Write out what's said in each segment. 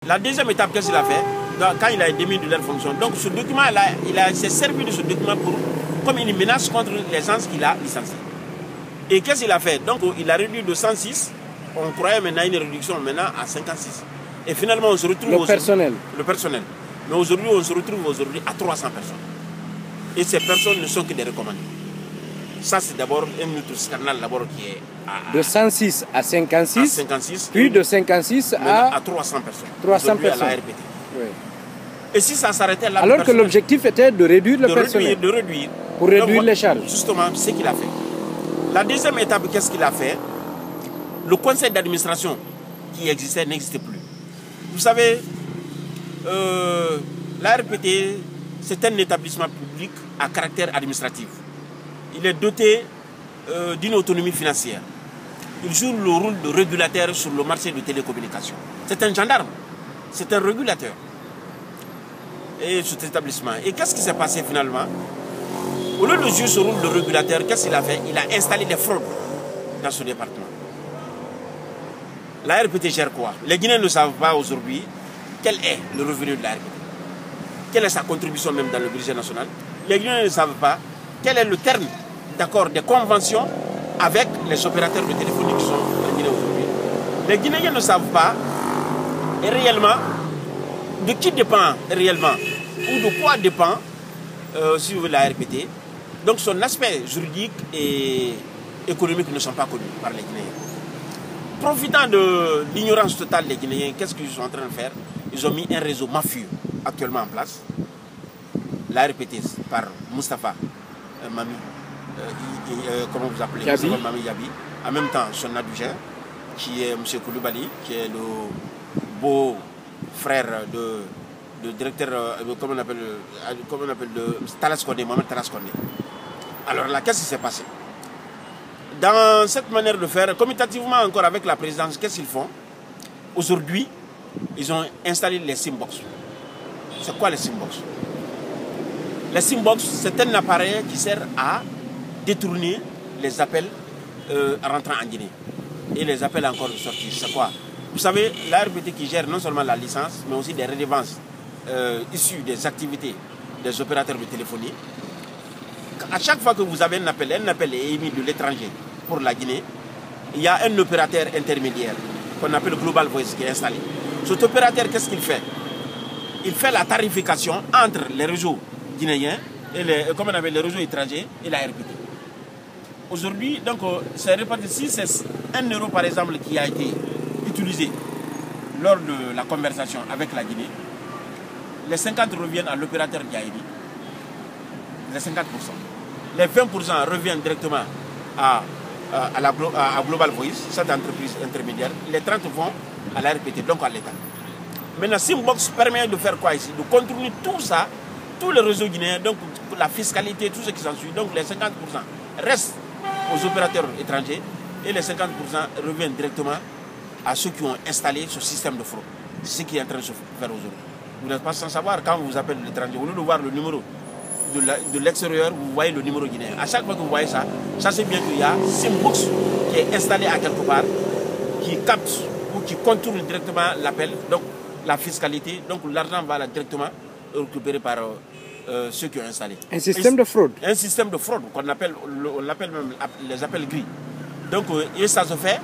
La deuxième étape, qu'est-ce qu'il a fait? Quand il a démis de leur fonction. Donc ce document, il s'est servi de ce document comme une menace contre les gens qu'il a licenciés. Et qu'est-ce qu'il a fait? Donc il a réduit de 106, on croyait maintenant une réduction maintenant à 56. Et finalement on se retrouve... Le personnel. Le personnel. Mais aujourd'hui on se retrouve à 300 personnes. Et ces personnes ne sont que des recommandés. Ça c'est d'abord un autre scandale qui est... De 106 à 56, puis de 56 à 300 personnes. 300 personnes. À la RPT. Oui. Et si ça s'arrêtait là... Alors que l'objectif était de réduire le personnel. De réduire. Pour réduire les charges. Justement, c'est ce qu'il a fait. La deuxième étape, qu'est-ce qu'il a fait? Le conseil d'administration qui existait n'existait plus. Vous savez, la RPT, c'est un établissement public à caractère administratif. Il est doté d'une autonomie financière. Il joue le rôle de régulateur sur le marché de télécommunications. C'est un gendarme, c'est un régulateur. Et cet établissement. Et qu'est-ce qui s'est passé finalement? Au lieu de jouer ce rôle de régulateur, qu'est-ce qu'il a fait? Il a installé des fraudes dans ce département. La RPT gère quoi? Les Guinéens ne savent pas aujourd'hui quel est le revenu de la RPT. Quelle est sa contribution même dans le budget national? Les Guinéens ne savent pas quel est le terme d'accord des conventions avec les opérateurs de téléphonie qui sont en Guinée aujourd'hui. Les Guinéens ne savent pas réellement de qui dépend réellement ou de quoi dépend si vous voulez la RPT. Donc son aspect juridique et économique ne sont pas connus par les Guinéens. Profitant de l'ignorance totale des Guinéens, qu'est-ce qu'ils sont en train de faire? Ils ont mis un réseau mafieux actuellement en place. La RPT par Moustapha Mami, comment vous appelez? Yabi. Moustapha Mami Yabi. En même temps, son adjoint, qui est M. Koulibaly, qui est le beau frère de directeur, comment on appelle Talas Kondé, Mohamed Talas Kondé. Alors là, qu'est-ce qui s'est passé? Dans cette manière de faire, commutativement encore avec la présidence, qu'est-ce qu'ils font? Aujourd'hui, ils ont installé les Simbox. C'est quoi les Simbox? Les Simbox, c'est un appareil qui sert à détourner les appels rentrant en Guinée. Et les appels encore de sortie. C'est quoi? Vous savez, la RPT qui gère non seulement la licence, mais aussi des redevances issues des activités des opérateurs de téléphonie. À chaque fois que vous avez un appel est émis de l'étranger pour la Guinée, il y a un opérateur intermédiaire qu'on appelle Global Voice qui est installé. Cet opérateur, qu'est-ce qu'il fait? Il fait la tarification entre les réseaux guinéens et les réseaux étrangers et la RPT. Aujourd'hui, donc, c'est réparti. Si c'est 1 euro par exemple qui a été utilisé lors de la conversation avec la Guinée, les 50 reviennent à l'opérateur qui a émis. Les 50%. Les 20% reviennent directement à Global Voice, cette entreprise intermédiaire. Les 30 vont à la RPT, donc à l'État. Maintenant, Simbox permet de faire quoi ici? De contrôler tout ça, tous les réseaux guinéens, donc la fiscalité, tout ce qui s'ensuit. Donc les 50% restent aux opérateurs étrangers et les 50% reviennent directement à ceux qui ont installé ce système de fraude. C'est ce qui est en train de se faire aujourd'hui. Vous n'êtes pas sans savoir, quand vous appelez l'étranger, au lieu de voir le numéro de l'extérieur, vous voyez le numéro guinéen. À chaque fois que vous voyez ça, sachez bien qu'il y a Simbox qui est installé à quelque part, qui capte ou qui contourne directement l'appel, donc la fiscalité, donc l'argent va là directement récupéré par ceux qui ont installé. Un système de fraude. Un système de fraude qu'on appelle, on appelle même les appels gris. Donc, et ça se fait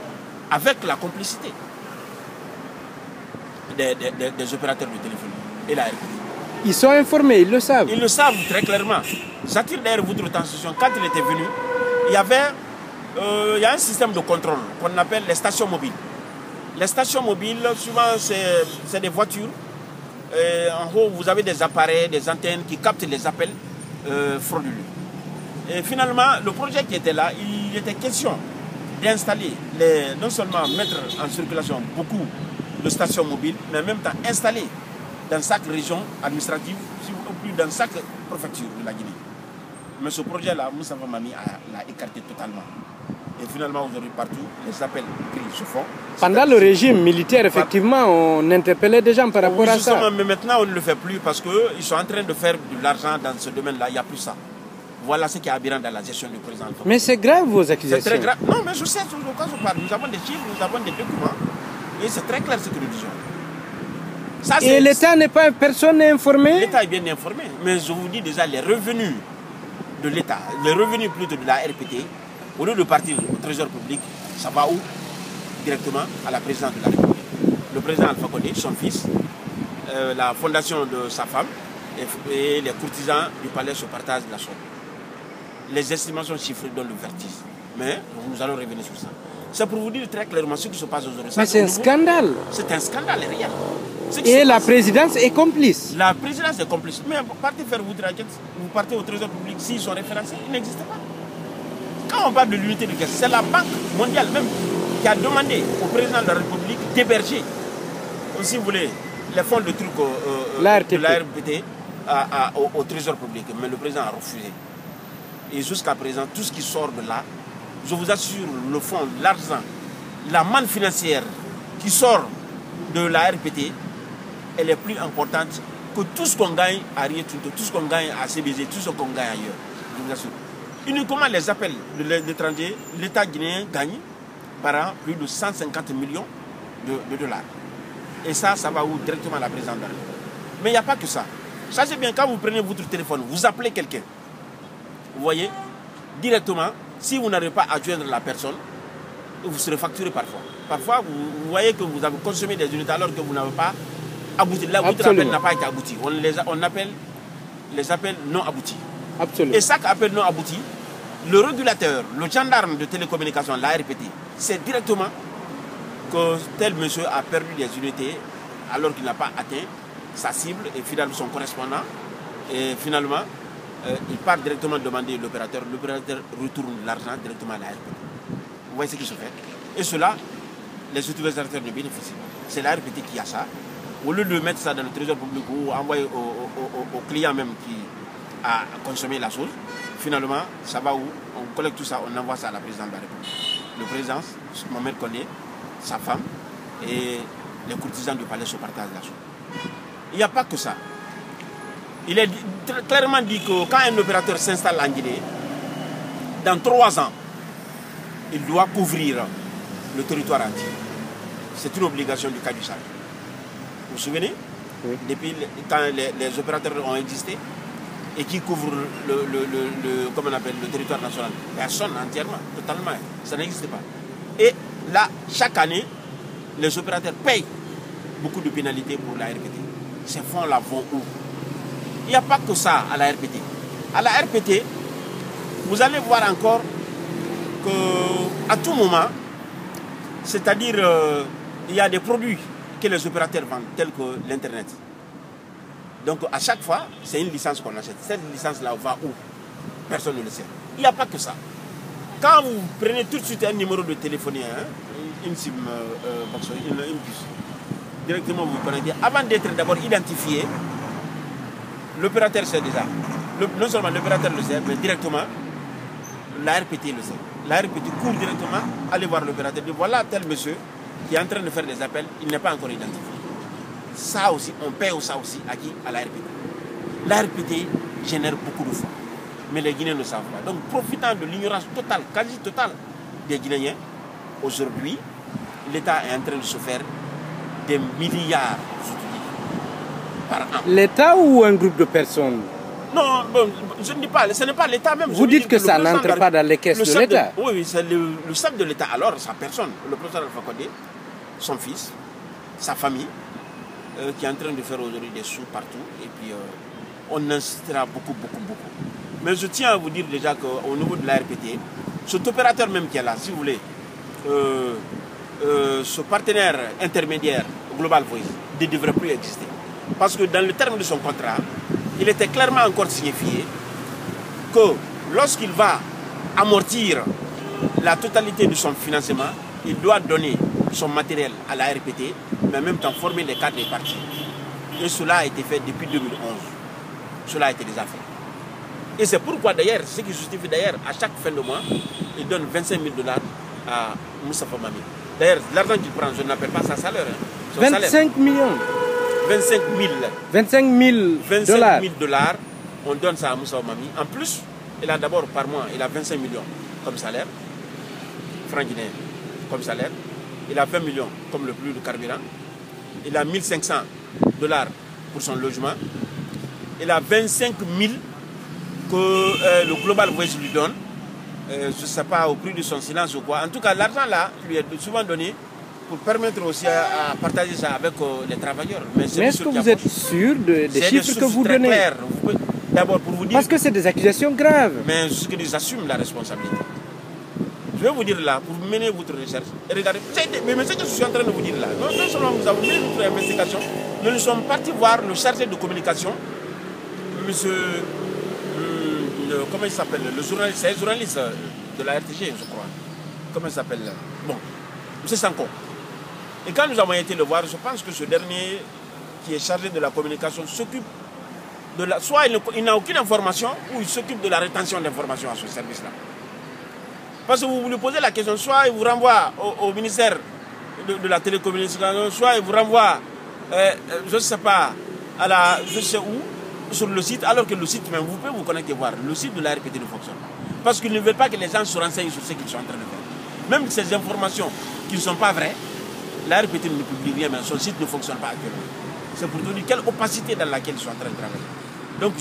avec la complicité des opérateurs de téléphonie et la RPT. Ils sont informés, ils le savent. Ils le savent très clairement. J'attire d'ailleurs votre attention. Quand il était venu, il y a un système de contrôle qu'on appelle les stations mobiles. Les stations mobiles, souvent, c'est des voitures. En haut, vous avez des appareils, des antennes qui captent les appels frauduleux. Et finalement, le projet qui était là, il était question d'installer, non seulement mettre en circulation beaucoup de stations mobiles, mais en même temps installer dans chaque région administrative, ou plus dans chaque préfecture de la Guinée. Mais ce projet-là, Moustapha Mami l'a écarté totalement. Et finalement, aujourd'hui, partout, les appels gris se font. Pendant le régime militaire, effectivement, on interpellait des gens par rapport à ça. Mais maintenant, on ne le fait plus parce qu'ils sont en train de faire de l'argent dans ce domaine-là. Il n'y a plus ça. Voilà ce qui est aberrant dans la gestion du président. Mais c'est grave, vos accusations. C'est très grave. Non, mais je sais de quoi je parle. Nous avons des chiffres, nous avons des documents. Et c'est très clair ce que nous disons. Et l'État n'est pas personne n'est informé? L'État est bien informé, mais je vous dis déjà les revenus de l'État, les revenus plutôt de la RPT, au lieu de partir au Trésor public, ça va où? Directement à la présidence de la République. Le président Alpha Condé, son fils, la fondation de sa femme et les courtisans du palais se partagent la somme. Les estimations chiffrées donnent le vertige. Mais nous allons revenir sur ça. C'est pour vous dire très clairement ce qui se passe aujourd'hui. Mais c'est un scandale. C'est un scandale réel. Et la présidence est complice. La présidence est complice. Mais partez faire votre enquête, vous partez au Trésor public, s'ils sont référencés, ils n'existent pas. Quand on parle de l'unité de caisse, c'est la Banque mondiale même qui a demandé au président de la République d'héberger, si vous voulez, les fonds de trucs de la RPT au Trésor public. Mais le président a refusé. Et jusqu'à présent, tout ce qui sort de là, je vous assure, le fonds, l'argent, la manne financière qui sort de la RPT, elle est plus importante que tout ce qu'on gagne à Rio Tinto, tout ce qu'on gagne à CBZ, tout ce qu'on gagne ailleurs. Je vous assure. Uniquement les appels de l'étranger, l'État guinéen gagne par an plus de 150 millions de dollars. Et ça va où? Directement à la présidente de la République. Mais il n'y a pas que ça. Sachez bien, quand vous prenez votre téléphone, vous appelez quelqu'un. Vous voyez, directement, si vous n'arrivez pas à joindre la personne, vous serez facturé parfois. Parfois, vous voyez que vous avez consommé des unités alors que vous n'avez pas abouti. Là, votre appel n'a pas été abouti. On appelle les appels non aboutis. Absolument. Et chaque appel non abouti, le régulateur, le gendarme de télécommunication, la RPT, c'est directement que tel monsieur a perdu des unités alors qu'il n'a pas atteint sa cible et finalement son correspondant. Et finalement, il part directement demander l'opérateur. L'opérateur retourne l'argent directement à la RPT. Vous voyez ce qui se fait. Et cela, les utilisateurs ne bénéficient pas. C'est la RPT qui a ça. Au lieu de mettre ça dans le trésor public ou envoyer au client même qui a consommé la chose, finalement, ça va où? On collecte tout ça, on envoie ça à la présidente de la République. Le président, Mohamed Koné, sa femme et les courtisans du palais se partagent la chose. Il n'y a pas que ça. Il est clairement dit que quand un opérateur s'installe en Guinée, dans 3 ans, il doit couvrir le territoire entier. C'est une obligation du cas du Sahel. Vous vous souvenez? Oui. Depuis quand les opérateurs ont existé et qui couvrent comment on appelle, le territoire national. Personne entièrement, totalement. Ça n'existe pas. Et là, chaque année, les opérateurs payent beaucoup de pénalités pour la RPT. Ces fonds-là vont où? Il n'y a pas que ça à la RPT. À la RPT, vous allez voir encore qu'à tout moment, c'est-à-dire il y a des produits que les opérateurs vendent, tels que l'Internet. Donc à chaque fois, c'est une licence qu'on achète. Cette licence-là va où? Personne ne le sait. Il n'y a pas que ça. Quand vous prenez tout de suite un numéro de téléphonie, hein, une SIM box, une puce, directement vous connectez. Avant d'être d'abord identifié, l'opérateur sait déjà. Non seulement l'opérateur le sait, mais directement, la RPT le sait. La RPT court directement, allez voir l'opérateur, dit voilà tel monsieur qui est en train de faire des appels, il n'est pas encore identifié. Ça aussi, on paie ça aussi à qui? À la RPT. La RPT génère beaucoup de fonds, mais les Guinéens ne savent pas. Donc profitant de l'ignorance totale, quasi totale des Guinéens, aujourd'hui, l'État est en train de se faire des milliards par an. L'État ou un groupe de personnes? Non, bon, je ne dis pas, ce n'est pas l'État même. Vous dites que ça n'entre pas dans les caisses de l'État? Oui, c'est le chef de l'État. Alors, sa personne, le professeur Alpha Condé, son fils, sa famille, qui est en train de faire aujourd'hui des sous partout. Et puis, on insistera beaucoup. Mais je tiens à vous dire déjà qu'au niveau de la RPT, cet opérateur même qui est là, si vous voulez, ce partenaire intermédiaire, Global Voice, ne devrait plus exister. Parce que dans le terme de son contrat, il était clairement encore signifié que lorsqu'il va amortir la totalité de son financement, il doit donner son matériel à la RPT, mais en même temps former les cadres des partis. Et cela a été fait depuis 2011. Cela a été déjà fait. Et c'est pourquoi d'ailleurs, ce qui justifie d'ailleurs, à chaque fin de mois, il donne 25 000 $ à Moustapha Mami. D'ailleurs, l'argent qu'il prend, je n'appelle pas sa salaire. 25 millions. 25 000. 25 000 $. On donne ça à Moustapha Mami. En plus, il a d'abord par mois, il a 25 millions comme salaire, francs guinéens comme salaire. Il a 20 millions comme le plus de carburant. Il a 1500 $ pour son logement. Il a 25 000 que le Global Voice lui donne. Je ne sais pas au prix de son silence ou quoi. En tout cas, l'argent là lui est souvent donné pour permettre aussi à partager ça avec les travailleurs. Mais est-ce que vous êtes sûr des chiffres que vous donnez? D'abord pour vous dire... Parce que c'est des accusations graves. Mais ce que ils assument la responsabilité. Je vais vous dire là, pour mener votre recherche, et regardez, mais ce que je suis en train de vous dire là, non seulement nous avons mené notre investigation, mais nous sommes partis voir le chargé de communication, monsieur, comment il s'appelle, le journaliste de la RTG, je crois. Comment il s'appelle? Bon, monsieur Sanko. Et quand nous avons été le voir, je pense que ce dernier qui est chargé de la communication s'occupe de la... Soit il n'a aucune information, ou il s'occupe de la rétention d'informations à ce service-là. Parce que vous lui posez la question, soit il vous renvoie au ministère de la télécommunication, soit il vous renvoie, je ne sais pas, je sais où, sur le site, alors que le site, même, vous pouvez vous connecter voir, le site de la RPT ne fonctionne pas. Parce qu'ils ne veulent pas que les gens se renseignent sur ce qu'ils sont en train de faire. Même ces informations qui ne sont pas vraies, la RPT ne publie rien, mais son site ne fonctionne pas actuellement. C'est pour vous dire quelle opacité dans laquelle ils sont en train de travailler. Donc,